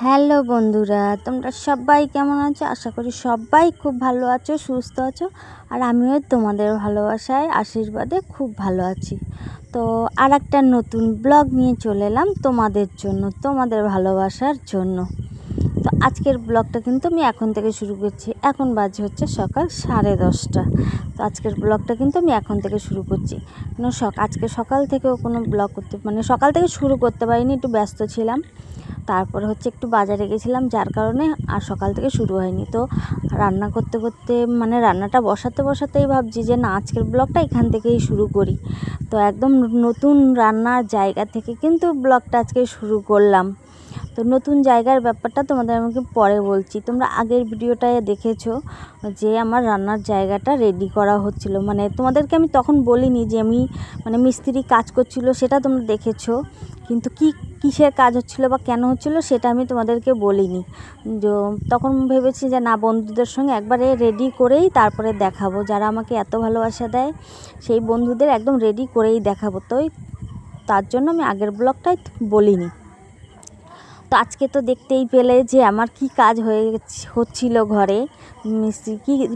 Hello বন্ধুরা, তোমরা সবাই কেমন আছো? আশা করি সবাই খুব ভালো আছো, সুস্থ আছো। আর আমিও তোমাদের ভালোবাসায় আশীর্বাদে খুব ভালো আছি। তো আর একটা নতুন ব্লগ নিয়ে চলে এলাম তোমাদের জন্য, তোমাদের ভালোবাসার জন্য। তো আজকের ব্লগটা কিন্তু আমি এখন থেকে শুরু করছি। এখন বাজে হচ্ছে সকাল 10:30। তো আজকের ব্লগটা কিন্তু আমি এখন থেকে শুরু করছি। আজকে সকাল থেকেও কোনো ব্লগ সকাল থেকে শুরু করতে পারিনি, একটু ব্যস্ত ছিলাম। তারপর হচ্ছে একটু বাজারে গেছিলাম, যার কারণে আর সকাল থেকে শুরু হয়নি। তো রান্না করতে করতে রান্নাটা বসাতেই ভাবছি যে না, আজকের ব্লগটা এখান থেকেই শুরু করি। তো একদম নতুন রান্নার জায়গা থেকে কিন্তু ব্লগটা আজকে শুরু করলাম। তো নতুন জায়গার ব্যাপারটা তোমাদের আমাকে পরে বলছি। তোমরা আগের ভিডিওটায় দেখেছো যে আমার রান্নার জায়গাটা রেডি করা হচ্ছিল। তোমাদেরকে আমি তখন বলিনি যে আমি মিস্ত্রি কাজ করছিল, সেটা তোমরা দেখেছো। কিন্তু কিসের কাজ হচ্ছিল বা কেন হচ্ছিল সেটা আমি তোমাদেরকে বলিনি। তখন ভেবেছি যে না, বন্ধুদের সঙ্গে একবারে রেডি করেই তারপরে দেখাবো। যারা আমাকে এত ভালোবাসা দেয় সেই বন্ধুদের একদম রেডি করেই দেখাবো। তো তার জন্য আমি আগের ব্লগটাই বলিনি। তো আজকে তো দেখতেই পেলে যে আমার কি কাজ হচ্ছিল ঘরে।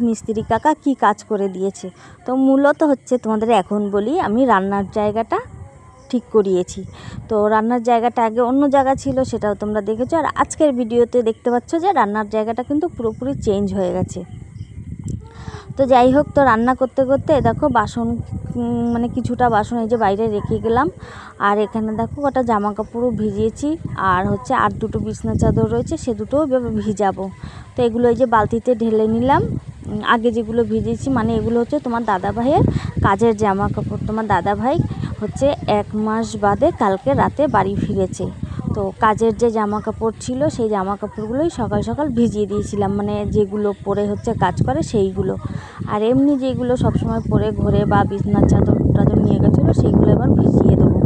মিস্ত্রি কাকা কি কাজ করে দিয়েছে। তো মূলত হচ্ছে তোমাদের এখন বলি, আমি রান্নার জায়গাটা ঠিক করিয়েছি। তো রান্নার জায়গাটা আগে অন্য জায়গা ছিল, সেটাও তোমরা দেখেছো। আর আজকের ভিডিওতে দেখতে পাচ্ছ যে রান্নার জায়গাটা কিন্তু পুরোপুরি চেঞ্জ হয়ে গেছে। তো যাই হোক, তো রান্না করতে করতে দেখো বাসন কিছুটা বাসন এই যে বাইরে রেখে গেলাম। আর এখানে দেখো কটা জামা কাপড়ও ভিজিয়েছি। আর হচ্ছে আর দুটো বিছনা চাদর রয়েছে, সে দুটোও ভিজাবো। তো এগুলো এই যে বালতিতে ঢেলে নিলাম। আগে যেগুলো ভিজিয়েছি এগুলো হচ্ছে তোমার দাদা ভাইয়ের কাজের জামা কাপড়। তোমার দাদা ভাই হচ্ছে 1 মাস বাদে কালকে রাতে বাড়ি ফিরেছে। তো কাজের যে জামা কাপড় ছিল সেই জামা কাপড়গুলোই সকাল সকাল ভিজিয়ে দিয়েছিলাম, যেগুলো পরে হচ্ছে কাজ করে সেইগুলো। আর এমনি যেগুলো সবসময় পরে ঘোরে বা বিছনার চাদর টাদর নিয়ে গেছিলো সেইগুলো এবার ভিজিয়ে দেবো।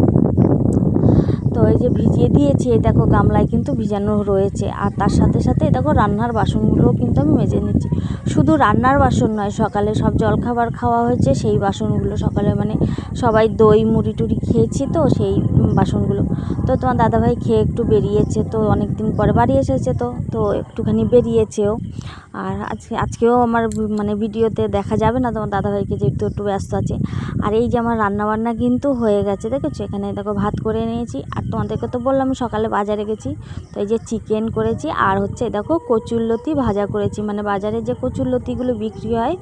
তো এই যে ভিজিয়ে দিয়েছি, এই দেখো গামলায় কিন্তু ভিজানো রয়েছে। আর তার সাথে সাথে দেখো রান্নার বাসনগুলোও কিন্তু আমি মেজে নিচ্ছি। শুধু রান্নার বাসন নয়, সকালে সব জলখাবার খাওয়া হয়েছে সেই বাসনগুলো, সকালে সবাই দই মুড়ি টুড়ি খেয়েছি, তো সেই বাসনগুলো। তো তোমার দাদাভাই খেয়ে একটু বেরিয়েছে, তো অনেক দিন পরে বাড়ি এসেছে, তো একটুখানি বেরিয়েছেও। আর আজকেও আমার ভিডিওতে দেখা যাবে না তোমার দাদাভাইকে, যেহেতু একটু ব্যস্ত আছে। আর এই যে আমার রান্নাবান্না কিন্তু হয়ে গেছে, দেখেছো। এখানে দেখো ভাত করে নিয়েছি। আর তোমাদেরকে তো বললাম সকালে বাজারে গেছি, তো এই যে চিকেন করেছি। আর হচ্ছে দেখো কচুরলতি ভাজা করেছি, বাজারে যে কচুরলতিগুলো বিক্রি হয়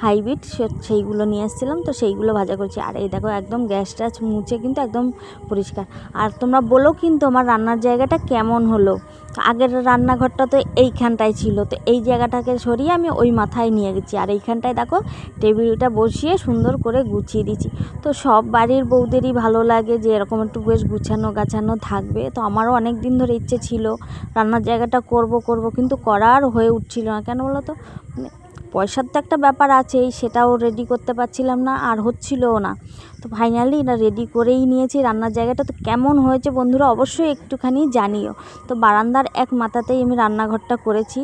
হাইব্রিড, সেইগুলো নিয়ে এসেছিলাম, তো সেইগুলো ভাজা করেছি। আর এই দেখো একদম গ্যাস ট্যাস মুছে কিন্তু একদম পরিষ্কার। আর তোমরা বলো কিন্তু আমার রান্নার জায়গাটা কেমন হলো। আগের রান্নাঘরটা তো এইখানটায় ছিল, তো এই জায়গাটাকে সরিয়ে আমি ওই মাথায় নিয়ে গেছি। আর এইখানটায় দেখো টেবিলটা বসিয়ে সুন্দর করে গুছিয়ে দিচ্ছি। তো সব বাড়ির বউদেরই ভালো লাগে যে এরকম একটু বেশ গুছানো গাছানো থাকবে। তো আমারও অনেক দিন ধরে ইচ্ছে ছিল রান্নার জায়গাটা করব, কিন্তু করার হয়ে উঠছিল না। কেন বলো তো, পয়সার তো একটা ব্যাপার আছেই, সেটাও রেডি করতে পারছিলাম না, আর হচ্ছিলও না। তো ফাইনালি এটা রেডি করেই নিয়েছি রান্নার জায়গাটা। তো কেমন হয়েছে বন্ধুরা অবশ্যই একটুখানি জানিও। তো বারান্দার এক মাথাতেই আমি রান্নাঘরটা করেছি,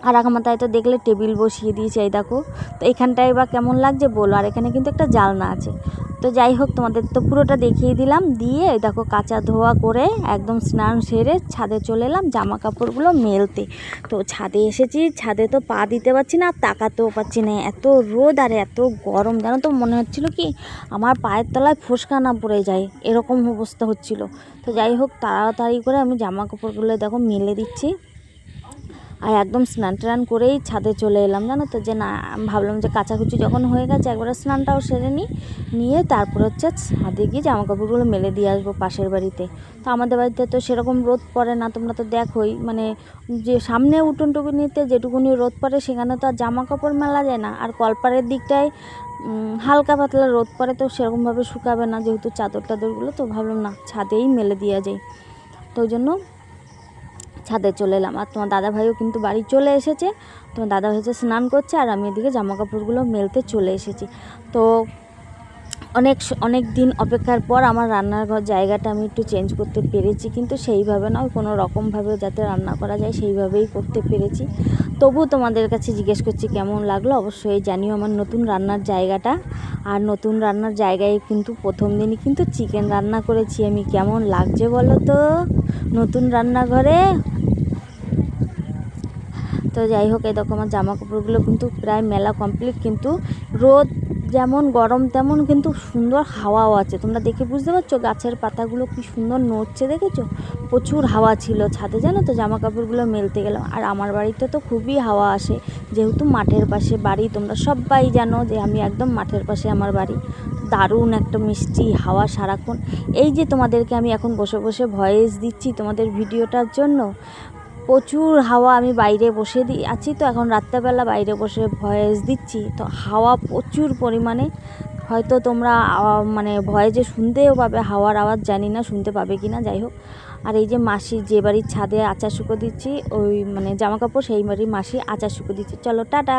আর এক মাথায় তো দেখলে টেবিল বসিয়ে দিয়েছি, এই দেখো। তো এখানটায় বা কেমন লাগছে বলো। আর এখানে কিন্তু একটা জানলা আছে। তো যাই হোক, তোমাদের তো পুরোটা দেখিয়ে দিলাম। দিয়ে দেখো কাচা ধোয়া করে একদম স্নান সেরে ছাদে চলে এলাম জামা কাপড়গুলো মেলতে। তো ছাদে এসেছি, ছাদে তো পা দিতে পারছি না, তাকাতেও পারছি না, এত রোদ আর এত গরম। জানো তো, মনে হচ্ছিল কি আমার পায়ের তলায় ফোসকা না পড়ে যায়, এরকম অবস্থা হচ্ছিল। তো যাই হোক, তাড়াতাড়ি করে আমি জামা কাপড়গুলো দেখো মেলে দিচ্ছি। আর একদম স্নান টান করেই ছাদে চলে এলাম, জানো তো। যে না, ভাবলাম যে কাচাকুচি যখন হয়ে গেছে একবারে স্নানটাও সেরে নিয়ে তারপর হচ্ছে ছাদে গিয়ে জামা কাপড়গুলো মেলে দিয়ে আসবো পাশের বাড়িতে। তো আমাদের বাড়িতে তো সেরকম রোদ পড়ে না, তোমরা তো দেখোই। যে সামনে উঠোন টুকুনিতে যেটুকুনি রোদ পড়ে সেখানে তো আর জামা কাপড় মেলা যায় না। আর কলপাড়ের দিকটায় হালকা পাতলা রোদ পড়ে, তো সেরকমভাবে শুকাবে না যেহেতু চাদর টাদরগুলো। তো ভাবলাম না, ছাদেই মেলে দেওয়া যায়। তো ওই জন্য ছাদে চলে এলাম। আর তোমার দাদাভাইও কিন্তু বাড়ি চলে এসেছে। তোমার দাদা হয়েছে স্নান করছে, আর আমি এদিকে জামা কাপড়গুলো মেলতে চলে এসেছি। তো অনেক দিন অপেক্ষার পর আমার রান্নাঘর জায়গাটা আমি একটু চেঞ্জ করতে পেরেছি, কিন্তু সেইভাবে নয়, কোনো রকমভাবে যাতে রান্না করা যায় সেইভাবেই করতে পেরেছি। তবু তোমাদের কাছে জিজ্ঞেস করছি কেমন লাগলো অবশ্যই জানিও আমার নতুন রান্নার জায়গাটা। আর নতুন রান্নার জায়গায় কিন্তু প্রথম দিনই কিন্তু চিকেন রান্না করেছি আমি। কেমন লাগছে বলো তো নতুন রান্নাঘরে। তো যাই হোক, এই দেখো আমার জামা কাপড়গুলো কিন্তু প্রায় মেলা কমপ্লিট, কিন্তু রোদ যেমন গরম তেমন কিন্তু সুন্দর হাওয়াও আছে। তোমরা দেখে বুঝতে পারছো গাছের পাতাগুলো কি সুন্দর নড়ছে, দেখেছো? প্রচুর হাওয়া ছিল ছাদে, জানো তো, জামা কাপড়গুলো মেলতে গেলাম। আর আমার বাড়িতে তো খুবই হাওয়া আসে, যেহেতু মাঠের পাশে বাড়ি। তোমরা সবাই জানো যে আমি একদম মাঠের পাশে আমার বাড়ি। দারুণ একটা মিষ্টি হাওয়া সারাক্ষণ। এই যে তোমাদেরকে আমি এখন বসে বসে ভয়েস দিচ্ছি তোমাদের ভিডিওটার জন্য, প্রচুর হাওয়া। আমি বাইরে বসে আছি তো এখন রাত্রেবেলা, বাইরে বসে ভয়েস দিচ্ছি, তো হাওয়া প্রচুর পরিমাণে। হয়তো তোমরা মানে ভয়েসে শুনতেও পাবে হাওয়ার আওয়াজ, জানি না শুনতে পাবে কি না, যাই হোক। আর এই যে মাসি যে বাড়ির ছাদে আচার শুকো দিচ্ছি, ওই মানে জামা কাপড়, সেই বাড়ির মাসি আচার শুকো দিচ্ছি। চলো টাটা।